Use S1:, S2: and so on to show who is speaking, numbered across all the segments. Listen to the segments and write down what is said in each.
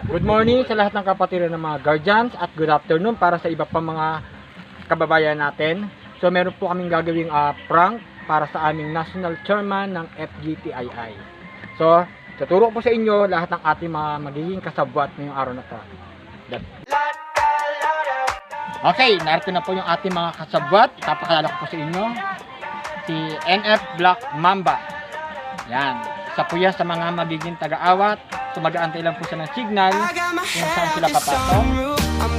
S1: Good morning sa lahat ng kapatiran ng mga guardians at good afternoon para sa iba pa mga kababayan natin. So meron po kaming gagawing prank para sa aming national chairman ng FGTII. So tuturo po sa inyo lahat ng ating mga magiging kasabwat ngayong araw na to. Okay, narito na po yung ating mga kasabwat. Papakilala ko po sa inyo si NF Black Mamba. Yan, isa po yan sa mga magiging taga-awat. So mag-aantay lang po siya ng signal kung saan sila papasok.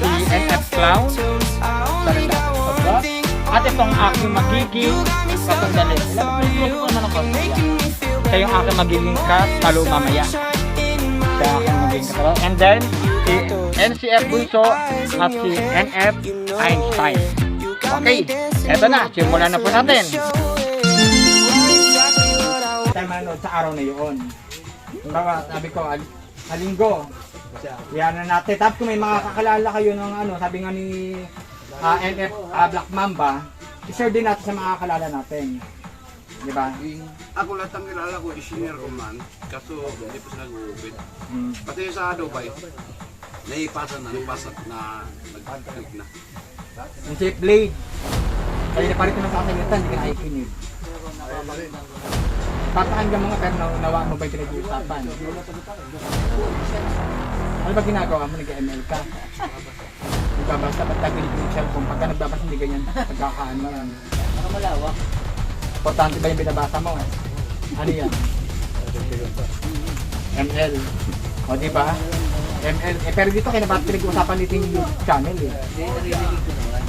S1: Si NF Clown, sa rin lahat ng kasabwat. At itong aking magiging katungdali. Siya yung aking magiging katalo mamaya. Siya aking magiging katalo. And then, si NCF Bunso at si NF Einstein. Okay, eto na. Simulan na po natin. Tayo manood sa araw na yun. Bawa, sabi ko, halinggo. Yan na natin. Tapos kung may mga kakalala kayo ng ano, sabi nga ni NF Black Mamba, i-share din natin sa mga kakalala natin. Di ba?
S2: Ako lahat ang kilala ko, engineer ko man, kaso hindi po sila nag-uubid. Pati sa Dubai, naipasa na nag-click na.
S1: Yung Safe Blade. Kaya na pa rin ito nagkakalitan, hindi ka nakikinig. Papakinggan mo nga pero nawa mo ba yung pinag-uusapan? Ano ba ginagawa mo? Nag-ML ka? Nagbabasa, ba't tagilig yung cellphone? Pagka nagbabasa hindi ganyan, pagkakaan mo yan.
S3: Nakamalawak.
S1: Importante ba yung binabasa mo? Ano yan? ML. O diba? ML. Eh pero dito kaya ba't pinag-uusapan dito yung YouTube channel eh?
S3: Naririnig ko naman.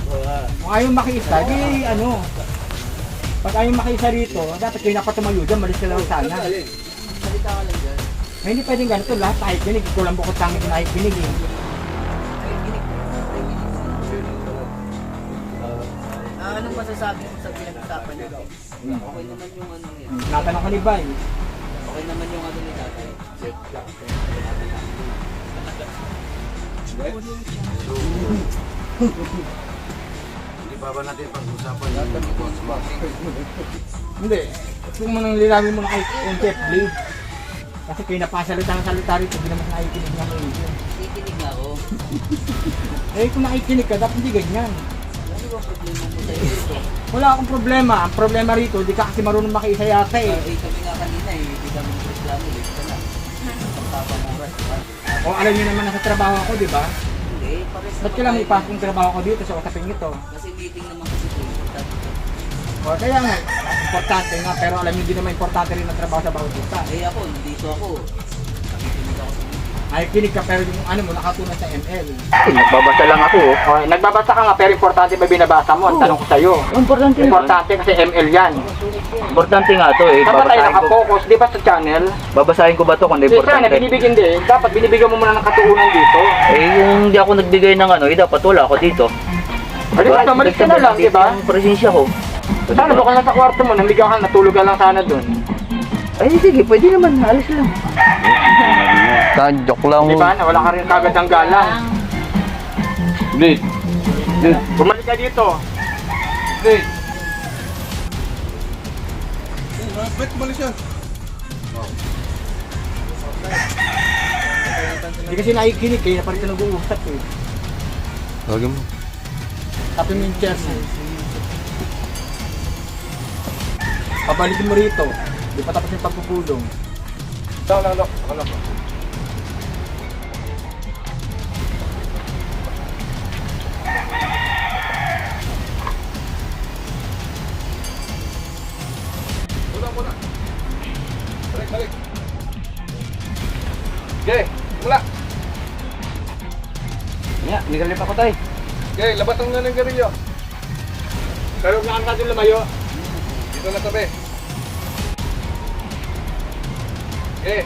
S1: Kung ayaw makiisa, di ano? Pag ayaw makiisa rito, dapat kayo napatumayo dyan, malis ka lang sana.
S3: Salita ka lang dyan.
S1: Eh, hindi pwedeng ganito, lahat nakikinig, kulang bukod sa amin nakikinig eh.
S3: Anong masasabi mo sa pinag-usapan natin? Okay naman yung ano niya.
S1: Natanong ko ni Bay.
S3: Okay naman yung ano ni tatay.
S2: Hindi pa ba natin pag-usapan yung
S1: Hindi, kung mo nang lirawin mo na kay Safe Blade. Kasi kayo napasalita ng salita rito, hindi naman nakikinig nga kayo.
S3: Tikinig nga ako.
S1: Eh, kung nakikinig ka, dapat hindi ganyan.
S3: Ano ba problema mo sa iyo?
S1: Wala akong problema. Ang problema rito, di ka kasi marunong makiisa yata eh.
S3: Kami nga kanina eh. Hindi kami reklamo. Dito na.
S1: O alam niyo naman nasa trabaho ako, di ba?
S3: Hindi. Pares
S1: Ba't kailangan ipasok yung trabaho ko dito sa usapin ito?
S3: Kasi meeting naman kasi ito.
S1: O kaya nga, importante nga, pero alam niyo din naman importante rin ang trabaho sa bawat isa.
S3: Eh ako, dito ako. Nakikinig ako sa meeting.
S1: Ay, kinig ka pero yung ano mo, nakatunan sa ML.
S4: Nagbabasa lang ako.
S1: Okay, nagbabasa ka nga pero importante ba binabasa mo? Ang tanong ko sa'yo.
S4: Importante
S1: Importante kasi ML yan.
S4: Importante nga to eh.
S1: Dapat tayo
S4: Babasahin ko.
S1: nakafocus, di ba sa channel?
S4: Babasahin ko ba to kung
S1: Di sana,
S4: importante?
S1: binibigyan din. Dapat binibigyan mo muna ng katuunan dito.
S4: Eh kung hindi ako nagbigay ng ano, eh dapat wala ako dito.
S1: Ano, malis ka na lang, di ba?
S4: Yung presensya ko.
S1: Sana doon ka lang sa kwarto mo, namigaw ka, natulog ka lang sana doon.
S4: Ay sige, pwede naman. Alis lang. Joke lang.
S1: Di ba? Na wala ka rin kagad ang galang.
S4: Blade.
S1: Bumalik ka dito.
S2: Blade! Ba't umalis yan?
S1: Hindi kasi nakikinig, kaya pa rin ka nag-uusap eh.
S4: Huwag mo.
S1: Tapos yung chair mo. Pabalikin mo rito. Di pa tapos yung pagpupulong.
S2: Lalo. Muna. Balik. Okay, mula.
S4: Nga, nigalip ako tayo.
S2: Okay, labatang na ng garilyo.
S1: Pero huwag na natin lumayo.
S2: Dito na tabi. Okay.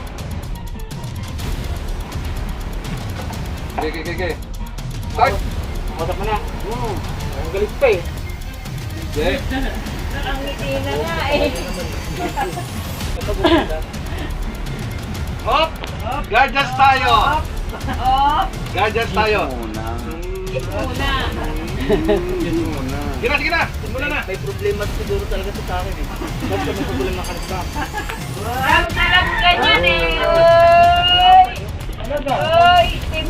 S2: Okay. Start!
S1: Masap mo na. Ang galit pa eh.
S2: Okay.
S5: Nakangiti na nga eh.
S2: Hop! Guardians tayo!
S5: Oh,
S2: Guardians tayo!
S5: una.
S2: Sige na! Simula na!
S3: May problema siguro talaga sa akin eh.
S1: Ba't ka may problema ka nagba?
S5: Wow, talagang ganyan eh. Uy!
S1: Talaga?
S5: Uy!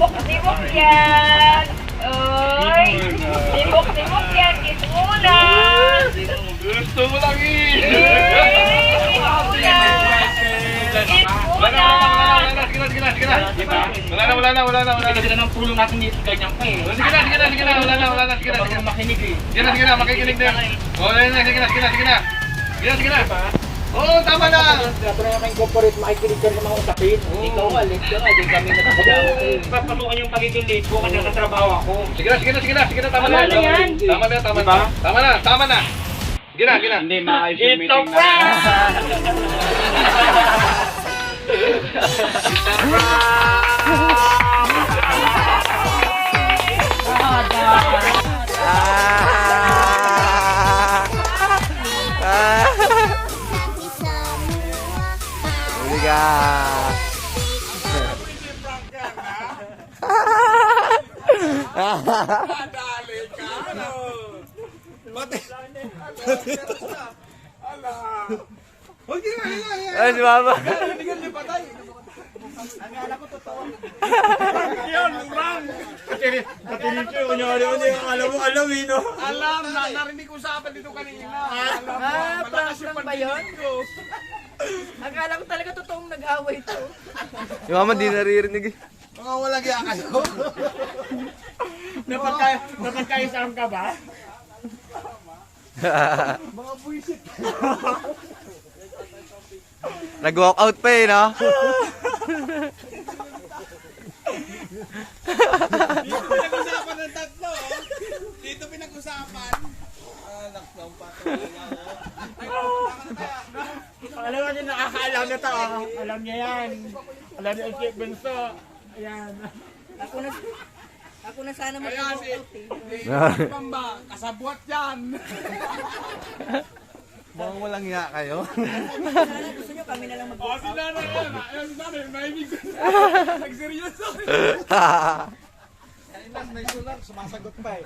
S5: Tibok-tibok yan. Oy. Tibok-tibok yan. Kiss muna.
S2: Gusto mo lang eh!
S5: Kiss muna. Kiss muna.
S2: Wala na.
S1: Kasi ng tulong natin dito, ganyan pa eh.
S2: Sige na, wala na.
S1: Kapag makinig eh.
S2: Sige na, makikinig din. Sige na. Oo, tama na.
S1: Dato na yung corporate, makikinig ka ng mga usapin.
S3: Ikaw alit ka nga, di kami nagkakagawa eh.
S1: Papatukan yung pagiging late ko kasi sa trabaho ako.
S2: Sige na, tama na.
S5: Tama na yan.
S2: Tama na. Sige na.
S1: Hindi, maayos yung
S5: Ito
S1: meeting
S5: pa.
S4: Huli ka. Ay, si Mama.
S2: Alam, narinig ko usapan dito kanina.
S3: Prank ba yun? Akala ko talaga totoong nag-away to.
S4: Si Mama di naririnig eh.
S2: Mga walang iya kayo.
S1: Napagkaisang ka ba?
S2: Mga buwisit.
S4: Nag-walk out pa eh, no?
S2: Dito pinag-usapan ng tatlo. Dito pinag-usapan. Naksaw pa ito.
S1: Alam mo din, nakakaalam na to. Alam niya yan. Alam niya si Benso. Ayan.
S3: Ako na sana
S2: Kaya
S3: mag-walk
S2: si
S3: out eh.
S2: Pamba, kasabwat yan.
S4: Mga walang iya kayo.
S3: Sana gusto nyo kami na lang mag-walk
S2: Si
S3: out.
S2: nanay yan. Ayun si nanay, mahinig. Nagseryoso. May sulat, sumasagot pa eh.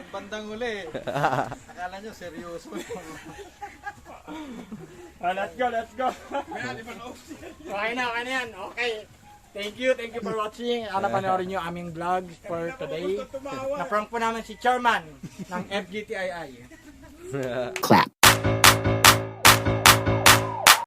S2: Bandang uli. Akala nyo, seryoso.
S1: Let's go. Okay na yan. Okay. Thank you for watching. Panoorin nyo aming vlog for today. Na-prank po namin si Chairman ng FGTII.
S4: Clap.